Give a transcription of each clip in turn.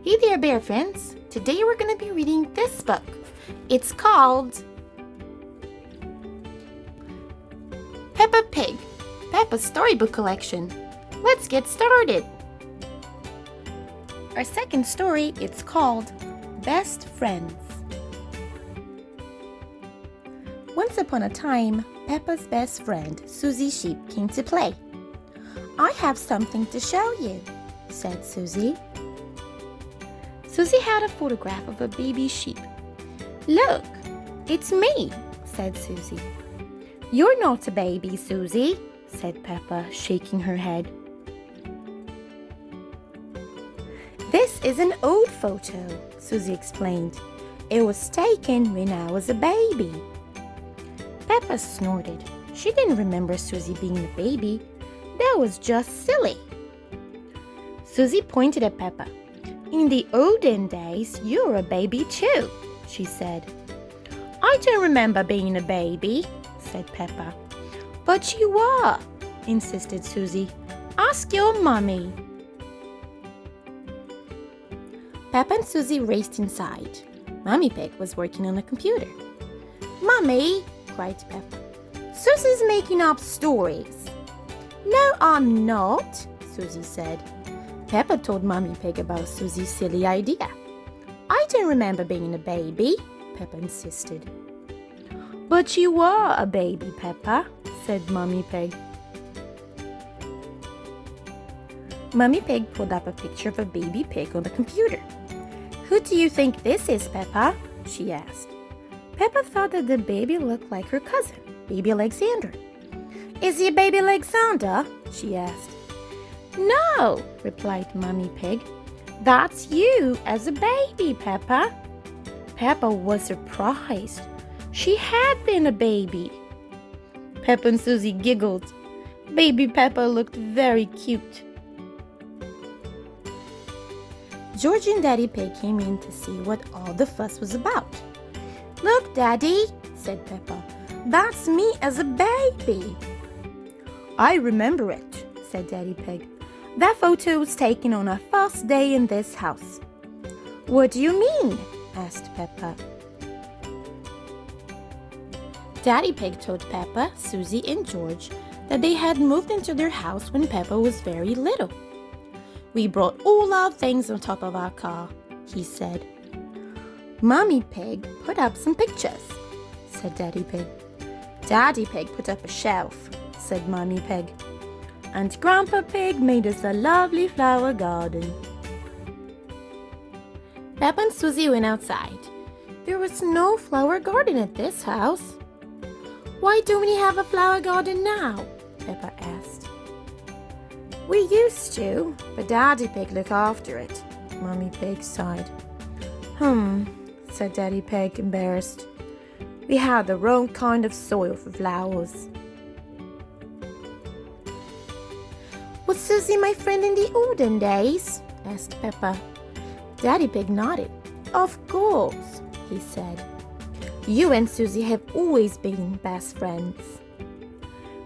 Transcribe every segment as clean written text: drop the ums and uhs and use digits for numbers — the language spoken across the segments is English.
Hey there, bear friends. Today we're going to be reading this book. It's called Peppa Pig, Peppa's Storybook Collection. Let's get started. Our second story, it's called Best Friends. Once upon a time, Peppa's best friend, Suzy Sheep, came to play. "I have something to show you," said Suzy. Suzy had a photograph of a baby sheep. "Look, it's me," said Suzy. "You're not a baby, Suzy," said Peppa, shaking her head. "This is an old photo," Suzy explained. "It was taken when I was a baby." Peppa snorted. She didn't remember Suzy being a baby. That was just silly. Suzy pointed at Peppa. "In the olden days, you were a baby too," she said. "I don't remember being a baby," said Peppa. "But you are," insisted Suzy. "Ask your mummy." Peppa and Suzy raced inside. Mummy Pig was working on a computer. "Mummy," cried Peppa, "Suzy's making up stories." "No, I'm not," Suzy said. Peppa told Mummy Pig about Suzy's silly idea. "I don't remember being a baby," Peppa insisted. "But you were a baby, Peppa," said Mummy Pig. Mummy Pig pulled up a picture of a baby pig on the computer. "Who do you think this is, Peppa?" she asked. Peppa thought that the baby looked like her cousin, Baby Alexander. "Is he Baby Alexander?" she asked. "No," replied Mummy Pig. "That's you as a baby, Peppa." Peppa was surprised. She had been a baby. Peppa and Suzy giggled. Baby Peppa looked very cute. George and Daddy Pig came in to see what all the fuss was about. "Look, Daddy," said Peppa. "That's me as a baby." "I remember it," said Daddy Pig. "That photo was taken on our first day in this house." "What do you mean?" asked Peppa. Daddy Pig told Peppa, Suzy, and George that they had moved into their house when Peppa was very little. "We brought all our things on top of our car," he said. "Mummy Pig put up some pictures," said Daddy Pig. "Daddy Pig put up a shelf," said Mummy Pig. "And Grandpa Pig made us a lovely flower garden." Peppa and Suzy went outside. There was no flower garden at this house. "Why don't we have a flower garden now?" Peppa asked. "We used to, but Daddy Pig looked after it," Mummy Pig sighed. Said Daddy Pig, embarrassed. "We had the wrong kind of soil for flowers." "Was Suzy my friend in the olden days?" asked Peppa. Daddy Pig nodded. "Of course," he said. "You and Suzy have always been best friends."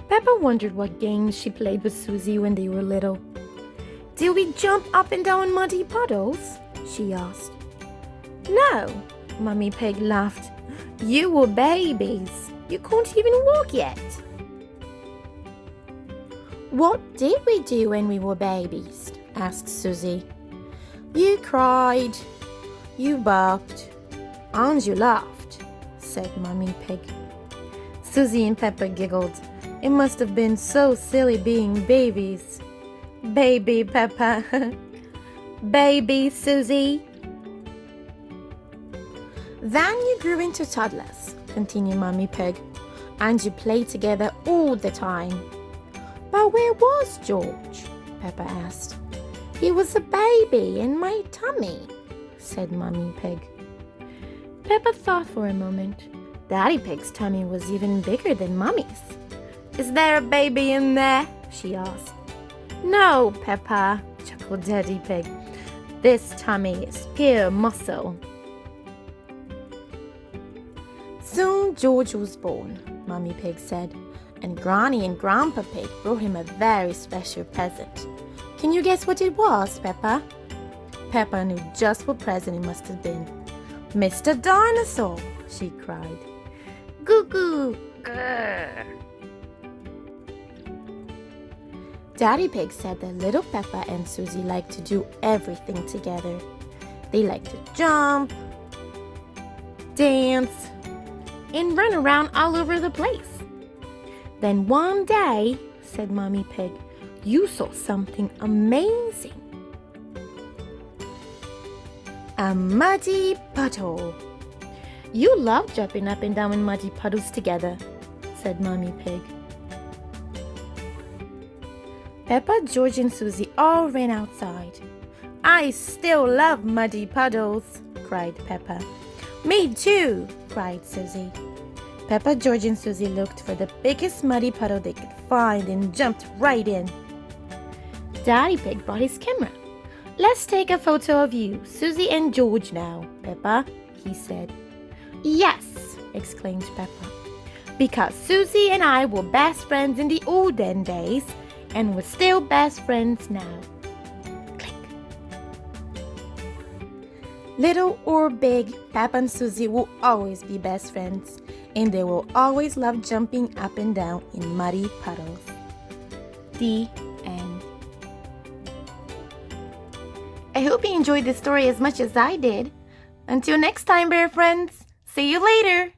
Peppa wondered what games she played with Suzy when they were little. "Did we jump up and down muddy puddles?" she asked. "No," Mummy Pig laughed. "You were babies. You can't even walk yet." "What did we do when we were babies?" asked Suzy. "You cried, you barked, and you laughed," said Mummy Pig. Suzy and Peppa giggled. It must have been so silly being babies. Baby Peppa. Baby Suzy. "Then you grew into toddlers," continued Mummy Pig, "and you played together all the time." "But where was George?" Peppa asked. "He was a baby in my tummy," said Mummy Pig. Peppa thought for a moment. Daddy Pig's tummy was even bigger than Mummy's. "Is there a baby in there?" she asked. "No, Peppa," chuckled Daddy Pig. "This tummy is pure muscle." Soon George was born, Mummy Pig said, and Granny and Grandpa Pig brought him a very special present. Can you guess what it was, Peppa? Peppa knew just what present it must have been. "Mr. Dinosaur!" she cried. "Goo goo! Grr!" Daddy Pig said that little Peppa and Suzy liked to do everything together. They liked to jump, dance, and run around all over the place. Then one day, said Mommy Pig, you saw something amazing. A muddy puddle. You love jumping up and down in muddy puddles together, said Mommy Pig. Peppa, George, and Suzy all ran outside. "I still love muddy puddles," cried Peppa. "Me too," cried Suzy. Peppa, George, and Suzy looked for the biggest muddy puddle they could find and jumped right in. Daddy Pig brought his camera. "Let's take a photo of you, Suzy and George now, Peppa," he said. "Yes," exclaimed Peppa, "because Suzy and I were best friends in the olden days, and we're still best friends now." Click. Little or big, Peppa and Suzy will always be best friends, and they will always love jumping up and down in muddy puddles. The end. I hope you enjoyed this story as much as I did. Until next time, bear friends. See you later.